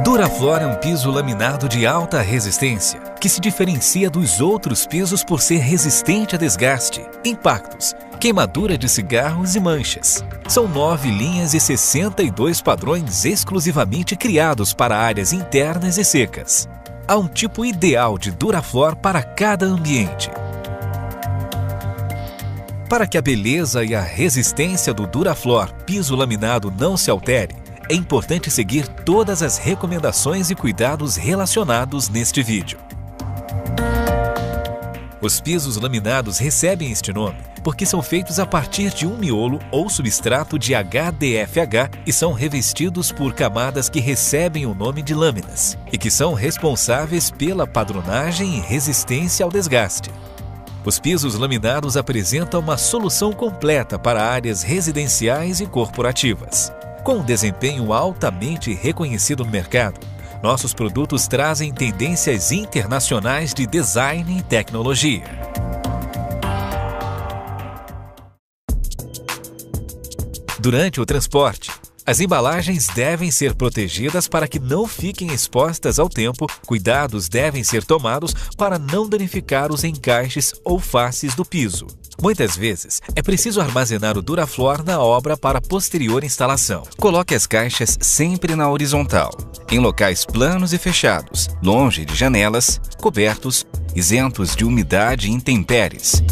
Durafloor é um piso laminado de alta resistência, que se diferencia dos outros pisos por ser resistente a desgaste, impactos, queimadura de cigarros e manchas. São 9 linhas e 62 padrões exclusivamente criados para áreas internas e secas. Há um tipo ideal de Durafloor para cada ambiente. Para que a beleza e a resistência do Durafloor piso laminado não se altere, é importante seguir todas as recomendações e cuidados relacionados neste vídeo. Os pisos laminados recebem este nome porque são feitos a partir de um miolo ou substrato de HDFH e são revestidos por camadas que recebem o nome de lâminas e que são responsáveis pela padronagem e resistência ao desgaste. Os pisos laminados apresentam uma solução completa para áreas residenciais e corporativas. Com um desempenho altamente reconhecido no mercado, nossos produtos trazem tendências internacionais de design e tecnologia. Durante o transporte, as embalagens devem ser protegidas para que não fiquem expostas ao tempo. Cuidados devem ser tomados para não danificar os encaixes ou faces do piso. Muitas vezes, é preciso armazenar o Durafloor na obra para posterior instalação. Coloque as caixas sempre na horizontal, em locais planos e fechados, longe de janelas, cobertos, isentos de umidade e intempéries.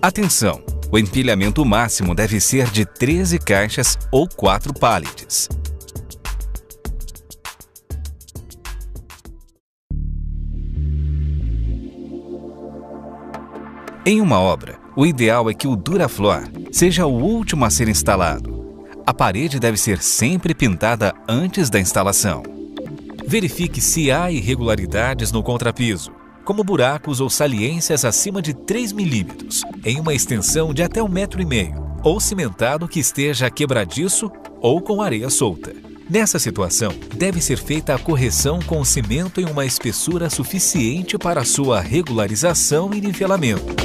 Atenção! O empilhamento máximo deve ser de 13 caixas ou 4 pallets. Em uma obra, o ideal é que o Durafloor seja o último a ser instalado. A parede deve ser sempre pintada antes da instalação. Verifique se há irregularidades no contrapiso, como buracos ou saliências acima de 3 milímetros, em uma extensão de até 1,5 m, ou cimentado que esteja quebradiço ou com areia solta. Nessa situação, deve ser feita a correção com cimento em uma espessura suficiente para sua regularização e nivelamento.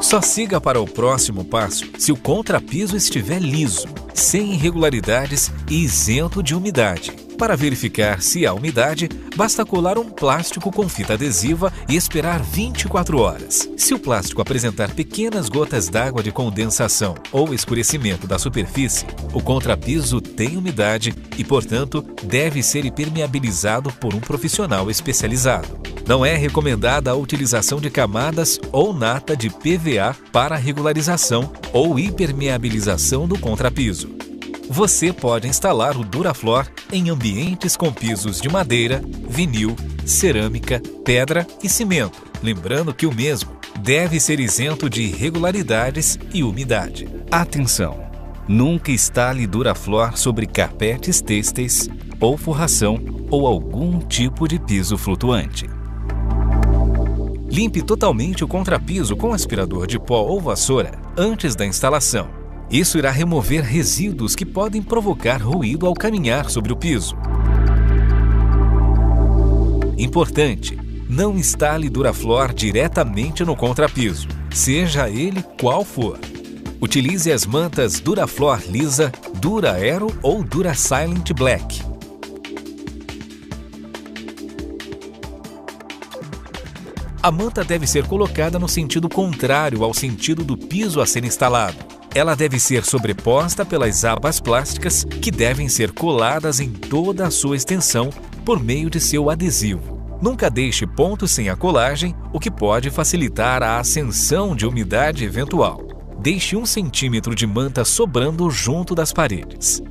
Só siga para o próximo passo se o contrapiso estiver liso, sem irregularidades e isento de umidade. Para verificar se há umidade, basta colar um plástico com fita adesiva e esperar 24 horas. Se o plástico apresentar pequenas gotas d'água de condensação ou escurecimento da superfície, o contrapiso tem umidade e, portanto, deve ser impermeabilizado por um profissional especializado. Não é recomendada a utilização de camadas ou nata de PVA para regularização ou impermeabilização do contrapiso. Você pode instalar o Durafloor em ambientes com pisos de madeira, vinil, cerâmica, pedra e cimento, lembrando que o mesmo deve ser isento de irregularidades e umidade. Atenção! Nunca instale Durafloor sobre carpetes têxteis ou forração ou algum tipo de piso flutuante. Limpe totalmente o contrapiso com aspirador de pó ou vassoura antes da instalação. Isso irá remover resíduos que podem provocar ruído ao caminhar sobre o piso. Importante: não instale Durafloor diretamente no contrapiso, seja ele qual for. Utilize as mantas Durafloor Lisa, Dura-Aero ou Dura-Silent Black. A manta deve ser colocada no sentido contrário ao sentido do piso a ser instalado. Ela deve ser sobreposta pelas abas plásticas que devem ser coladas em toda a sua extensão por meio de seu adesivo. Nunca deixe pontos sem a colagem, o que pode facilitar a ascensão de umidade eventual. Deixe 1 centímetro de manta sobrando junto das paredes.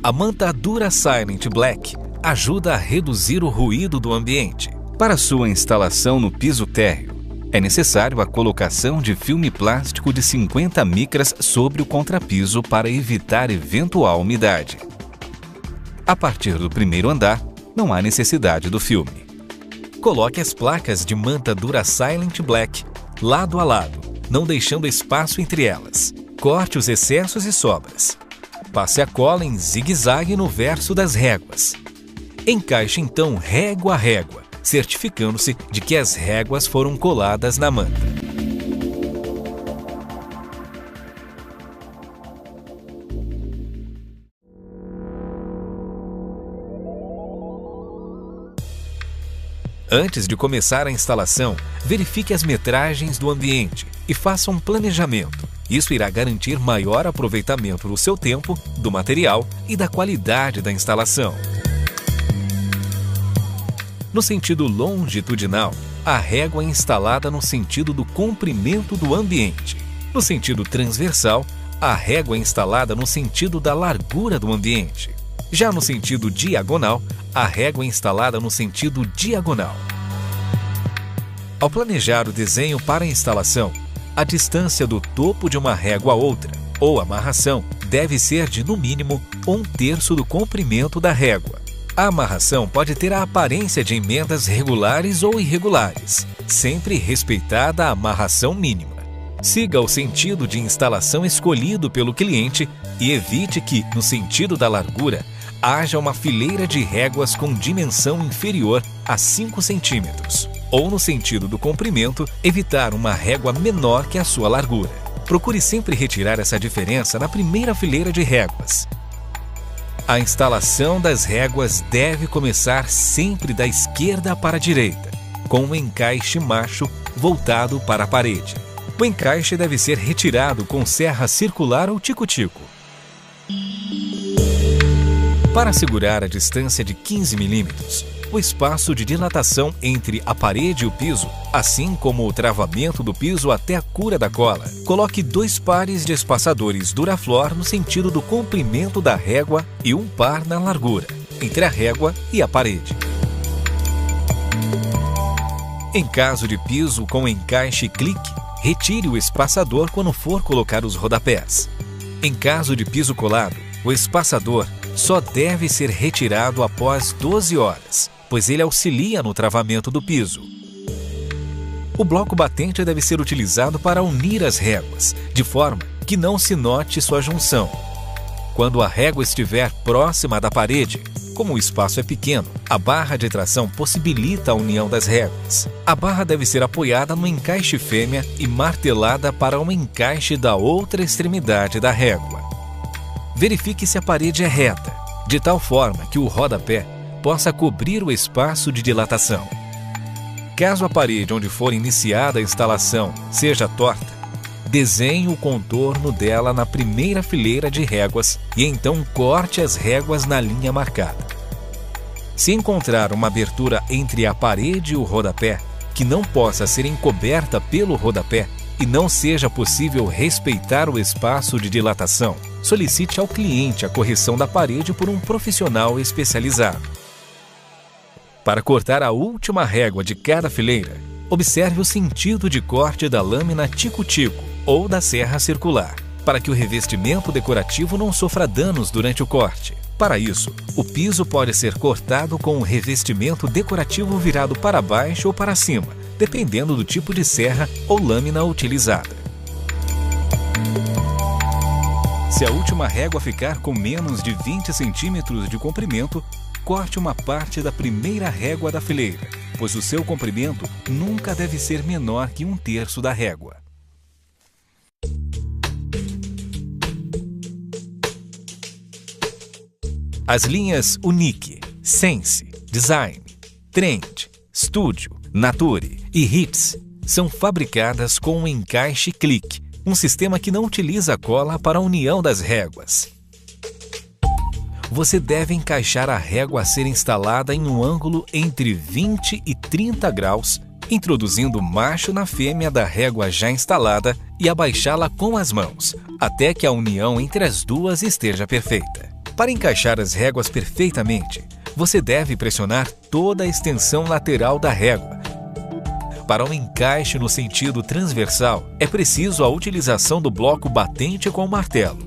A manta Dura-Silent Black ajuda a reduzir o ruído do ambiente. Para sua instalação no piso térreo, é necessário a colocação de filme plástico de 50 micras sobre o contrapiso para evitar eventual umidade. A partir do primeiro andar, não há necessidade do filme. Coloque as placas de manta Dura-Silent Black lado a lado, não deixando espaço entre elas. Corte os excessos e sobras. Passe a cola em zigue-zague no verso das réguas. Encaixe então régua a régua, certificando-se de que as réguas foram coladas na manta. Antes de começar a instalação, verifique as metragens do ambiente e faça um planejamento. Isso irá garantir maior aproveitamento do seu tempo, do material e da qualidade da instalação. No sentido longitudinal, a régua é instalada no sentido do comprimento do ambiente. No sentido transversal, a régua é instalada no sentido da largura do ambiente. Já no sentido diagonal, a régua é instalada no sentido diagonal. Ao planejar o desenho para a instalação, a distância do topo de uma régua a outra, ou amarração, deve ser de, no mínimo, 1/3 do comprimento da régua. A amarração pode ter a aparência de emendas regulares ou irregulares, sempre respeitada a amarração mínima. Siga o sentido de instalação escolhido pelo cliente e evite que, no sentido da largura, haja uma fileira de réguas com dimensão inferior a 5 centímetros, ou no sentido do comprimento, evitar uma régua menor que a sua largura. Procure sempre retirar essa diferença na primeira fileira de réguas. A instalação das réguas deve começar sempre da esquerda para a direita, com um encaixe macho voltado para a parede. O encaixe deve ser retirado com serra circular ou tico-tico. Para assegurar a distância de 15 mm, o espaço de dilatação entre a parede e o piso, assim como o travamento do piso até a cura da cola, coloque 2 pares de espaçadores Duraflor no sentido do comprimento da régua e um par na largura, entre a régua e a parede. Em caso de piso com encaixe clique, retire o espaçador quando for colocar os rodapés. Em caso de piso colado, o espaçador só deve ser retirado após 12 horas, pois ele auxilia no travamento do piso. O bloco batente deve ser utilizado para unir as réguas, de forma que não se note sua junção. Quando a régua estiver próxima da parede, como o espaço é pequeno, a barra de tração possibilita a união das réguas. A barra deve ser apoiada no encaixe fêmea e martelada para um encaixe da outra extremidade da régua. Verifique se a parede é reta, de tal forma que o rodapé possa cobrir o espaço de dilatação. Caso a parede onde for iniciada a instalação seja torta, desenhe o contorno dela na primeira fileira de réguas e então corte as réguas na linha marcada. Se encontrar uma abertura entre a parede e o rodapé, que não possa ser encoberta pelo rodapé e não seja possível respeitar o espaço de dilatação, solicite ao cliente a correção da parede por um profissional especializado. Para cortar a última régua de cada fileira, observe o sentido de corte da lâmina tico-tico ou da serra circular, para que o revestimento decorativo não sofra danos durante o corte. Para isso, o piso pode ser cortado com um revestimento decorativo virado para baixo ou para cima, dependendo do tipo de serra ou lâmina utilizada. Se a última régua ficar com menos de 20 centímetros de comprimento, corte uma parte da primeira régua da fileira, pois o seu comprimento nunca deve ser menor que 1/3 da régua. As linhas Unique, Sense, Design, Trend, Studio, Nature e Hits são fabricadas com um encaixe clique, um sistema que não utiliza cola para a união das réguas. Você deve encaixar a régua a ser instalada em um ângulo entre 20 e 30 graus, introduzindo o macho na fêmea da régua já instalada e abaixá-la com as mãos, até que a união entre as duas esteja perfeita. Para encaixar as réguas perfeitamente, você deve pressionar toda a extensão lateral da régua. Para um encaixe no sentido transversal, é preciso a utilização do bloco batente com martelo.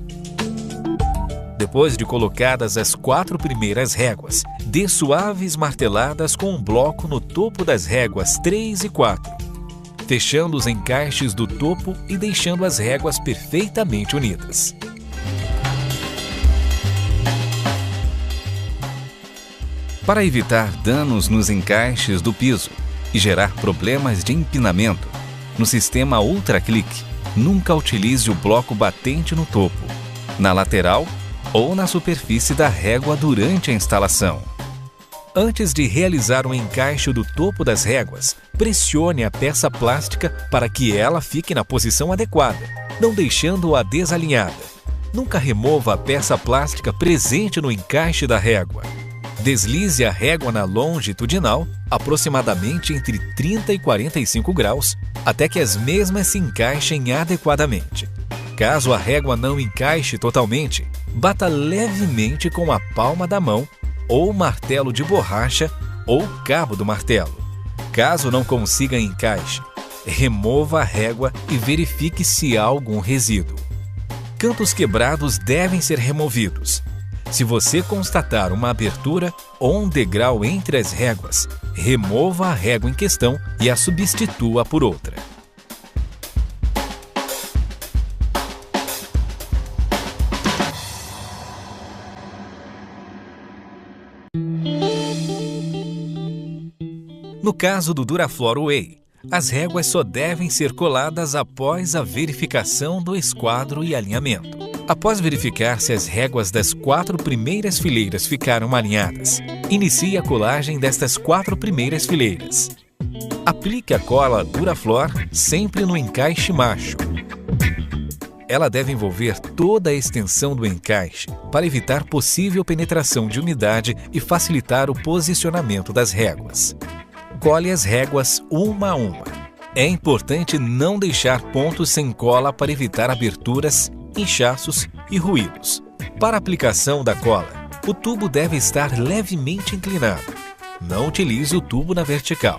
Depois de colocadas as 4 primeiras réguas, dê suaves marteladas com um bloco no topo das réguas 3 e 4, fechando os encaixes do topo e deixando as réguas perfeitamente unidas. Para evitar danos nos encaixes do piso e gerar problemas de empinamento, no sistema Ultra Click, nunca utilize o bloco batente no topo, na lateral ou na superfície da régua durante a instalação. Antes de realizar o encaixe do topo das réguas, pressione a peça plástica para que ela fique na posição adequada, não deixando-a desalinhada. Nunca remova a peça plástica presente no encaixe da régua. Deslize a régua na longitudinal, aproximadamente entre 30 e 45 graus, até que as mesmas se encaixem adequadamente. Caso a régua não encaixe totalmente, bata levemente com a palma da mão ou martelo de borracha ou cabo do martelo. Caso não consiga encaixe, remova a régua e verifique se há algum resíduo. Cantos quebrados devem ser removidos. Se você constatar uma abertura ou um degrau entre as réguas, remova a régua em questão e a substitua por outra. No caso do Duraflor Way, as réguas só devem ser coladas após a verificação do esquadro e alinhamento. Após verificar se as réguas das 4 primeiras fileiras ficaram alinhadas, inicie a colagem destas 4 primeiras fileiras. Aplique a cola Duraflor sempre no encaixe macho. Ela deve envolver toda a extensão do encaixe para evitar possível penetração de umidade e facilitar o posicionamento das réguas. Cole as réguas uma a uma. É importante não deixar pontos sem cola para evitar aberturas, inchaços e ruídos. Para a aplicação da cola, o tubo deve estar levemente inclinado. Não utilize o tubo na vertical.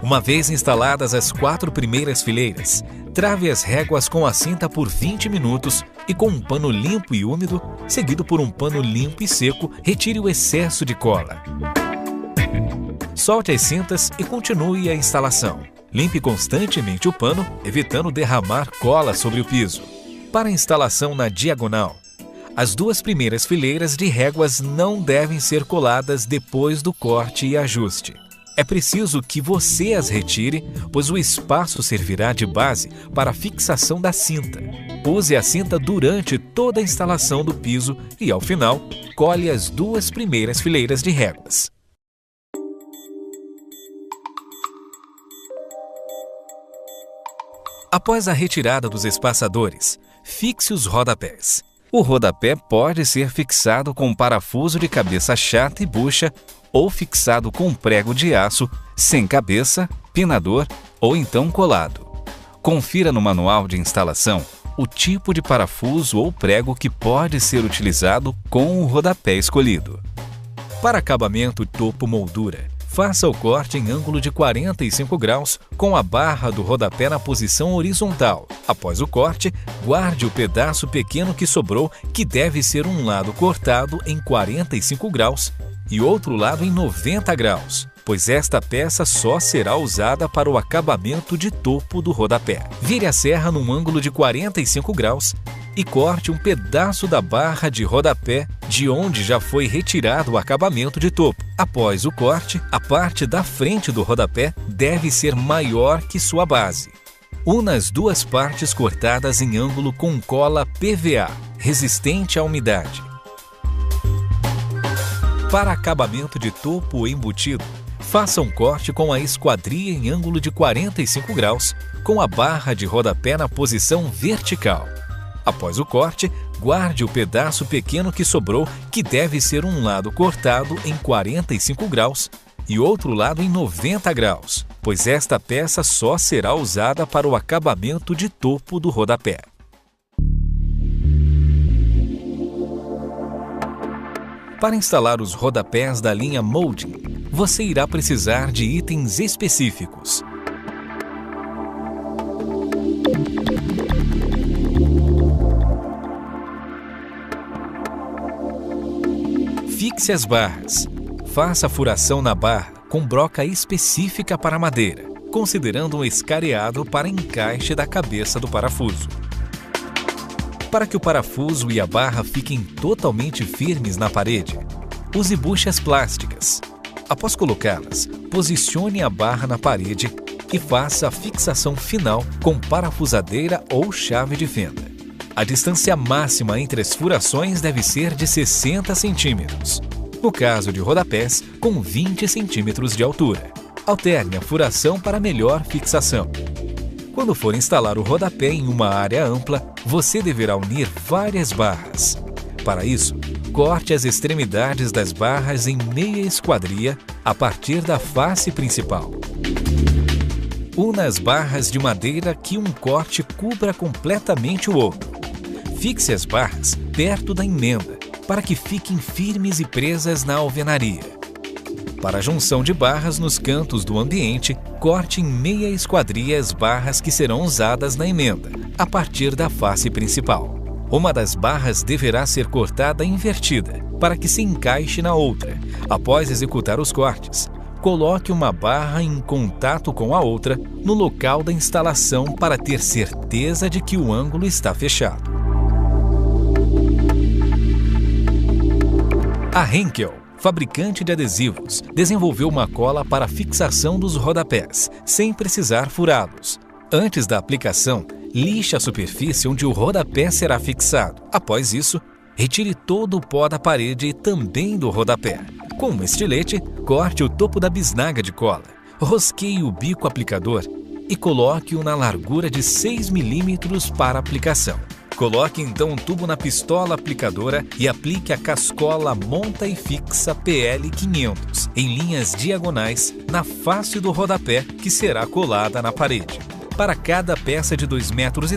Uma vez instaladas as 4 primeiras fileiras, trave as réguas com a cinta por 20 minutos e com um pano limpo e úmido, seguido por um pano limpo e seco, retire o excesso de cola. Solte as cintas e continue a instalação. Limpe constantemente o pano, evitando derramar cola sobre o piso. Para a instalação na diagonal, as 2 primeiras fileiras de réguas não devem ser coladas depois do corte e ajuste. É preciso que você as retire, pois o espaço servirá de base para a fixação da cinta. Use a cinta durante toda a instalação do piso e, ao final, cole as 2 primeiras fileiras de réguas. Após a retirada dos espaçadores, fixe os rodapés. O rodapé pode ser fixado com parafuso de cabeça chata e bucha ou fixado com prego de aço, sem cabeça, pinador ou então colado. Confira no manual de instalação o tipo de parafuso ou prego que pode ser utilizado com o rodapé escolhido. Para acabamento topo moldura, faça o corte em ângulo de 45 graus com a barra do rodapé na posição horizontal. Após o corte, guarde o pedaço pequeno que sobrou, que deve ser um lado cortado em 45 graus e outro lado em 90 graus, pois esta peça só será usada para o acabamento de topo do rodapé. Vire a serra num ângulo de 45 graus e corte um pedaço da barra de rodapé de onde já foi retirado o acabamento de topo. Após o corte, a parte da frente do rodapé deve ser maior que sua base. Una as 2 partes cortadas em ângulo com cola PVA, resistente à umidade. Para acabamento de topo embutido, faça um corte com a esquadria em ângulo de 45 graus, com a barra de rodapé na posição vertical. Após o corte, guarde o pedaço pequeno que sobrou, que deve ser um lado cortado em 45 graus e outro lado em 90 graus, pois esta peça só será usada para o acabamento de topo do rodapé. Para instalar os rodapés da linha Molding, você irá precisar de itens específicos. Fixe as barras. Faça a furação na barra com broca específica para madeira, considerando um escareado para encaixe da cabeça do parafuso. Para que o parafuso e a barra fiquem totalmente firmes na parede, use buchas plásticas. Após colocá-las, posicione a barra na parede e faça a fixação final com parafusadeira ou chave de fenda. A distância máxima entre as furações deve ser de 60 centímetros. No caso de rodapés, com 20 centímetros de altura. Alterne a furação para melhor fixação. Quando for instalar o rodapé em uma área ampla, você deverá unir várias barras. Para isso, corte as extremidades das barras em meia esquadria a partir da face principal. Una as barras de madeira que um corte cubra completamente o outro. Fixe as barras perto da emenda, para que fiquem firmes e presas na alvenaria. Para a junção de barras nos cantos do ambiente, corte em meia esquadria as barras que serão usadas na emenda, a partir da face principal. Uma das barras deverá ser cortada invertida, para que se encaixe na outra. Após executar os cortes, coloque uma barra em contato com a outra no local da instalação para ter certeza de que o ângulo está fechado. A Henkel, fabricante de adesivos, desenvolveu uma cola para fixação dos rodapés, sem precisar furá-los. Antes da aplicação, lixe a superfície onde o rodapé será fixado. Após isso, retire todo o pó da parede e também do rodapé. Com um estilete, corte o topo da bisnaga de cola, rosqueie o bico aplicador e coloque-o na largura de 6 mm para aplicação. Coloque então um tubo na pistola aplicadora e aplique a cascola monta e fixa PL 500 em linhas diagonais na face do rodapé que será colada na parede. Para cada peça de 2,10 metros,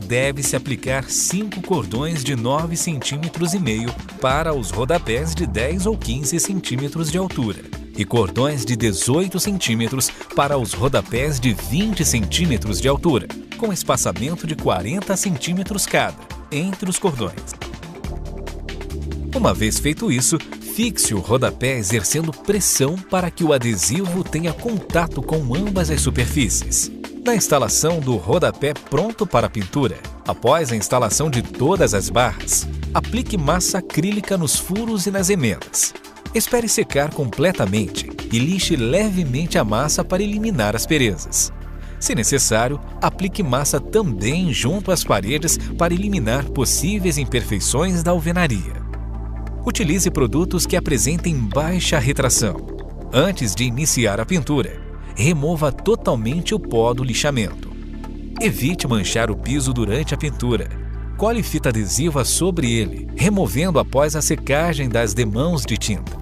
deve-se aplicar 5 cordões de 9,5 cm para os rodapés de 10 ou 15 centímetros de altura e cordões de 18 centímetros para os rodapés de 20 centímetros de altura, com espaçamento de 40 centímetros cada entre os cordões. Uma vez feito isso, fixe o rodapé exercendo pressão para que o adesivo tenha contato com ambas as superfícies. Na instalação do rodapé pronto para a pintura, após a instalação de todas as barras, aplique massa acrílica nos furos e nas emendas. Espere secar completamente e lixe levemente a massa para eliminar asperezas. Se necessário, aplique massa também junto às paredes para eliminar possíveis imperfeições da alvenaria. Utilize produtos que apresentem baixa retração. Antes de iniciar a pintura, remova totalmente o pó do lixamento. Evite manchar o piso durante a pintura. Cole fita adesiva sobre ele, removendo após a secagem das demãos de tinta.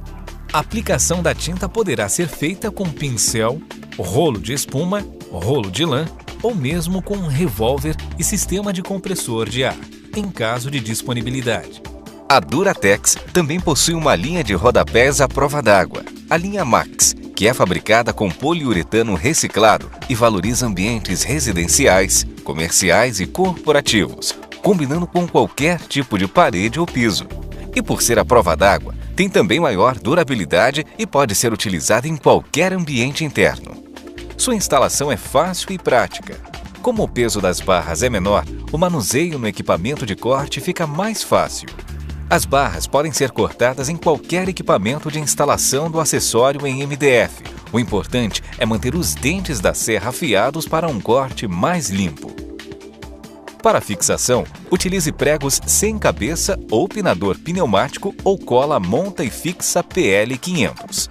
A aplicação da tinta poderá ser feita com pincel, rolo de espuma, rolo de lã ou mesmo com um revólver e sistema de compressor de ar, em caso de disponibilidade. A Duratex também possui uma linha de rodapés à prova d'água, a linha Max, que é fabricada com poliuretano reciclado e valoriza ambientes residenciais, comerciais e corporativos, combinando com qualquer tipo de parede ou piso. E por ser à prova d'água, tem também maior durabilidade e pode ser utilizada em qualquer ambiente interno. Sua instalação é fácil e prática. Como o peso das barras é menor, o manuseio no equipamento de corte fica mais fácil. As barras podem ser cortadas em qualquer equipamento de instalação do acessório em MDF. O importante é manter os dentes da serra afiados para um corte mais limpo. Para fixação, utilize pregos sem cabeça ou pinador pneumático ou cola monta e fixa PL 500.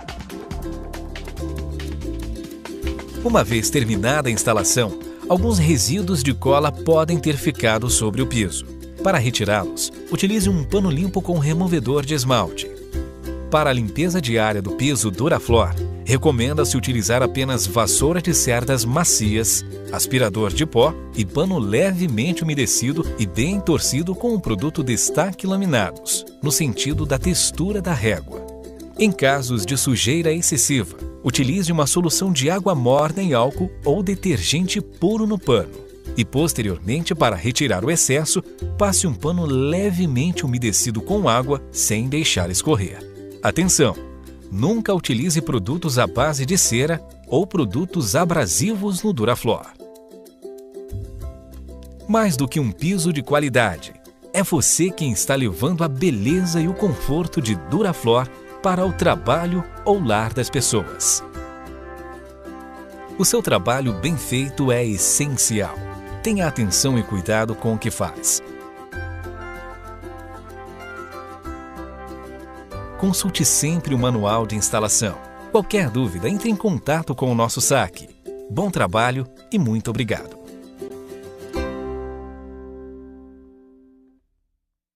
Uma vez terminada a instalação, alguns resíduos de cola podem ter ficado sobre o piso. Para retirá-los, utilize um pano limpo com removedor de esmalte. Para a limpeza diária do piso Duraflor, recomenda-se utilizar apenas vassoura de cerdas macias, aspirador de pó e pano levemente umedecido e bem torcido com um produto destaque laminados, no sentido da textura da régua. Em casos de sujeira excessiva, utilize uma solução de água morna em álcool ou detergente puro no pano. E posteriormente, para retirar o excesso, passe um pano levemente umedecido com água sem deixar escorrer. Atenção! Nunca utilize produtos à base de cera ou produtos abrasivos no Duraflor. Mais do que um piso de qualidade, é você quem está levando a beleza e o conforto de Duraflor para o trabalho ou lar das pessoas. O seu trabalho bem feito é essencial. Tenha atenção e cuidado com o que faz. Consulte sempre o manual de instalação. Qualquer dúvida, entre em contato com o nosso saque. Bom trabalho e muito obrigado.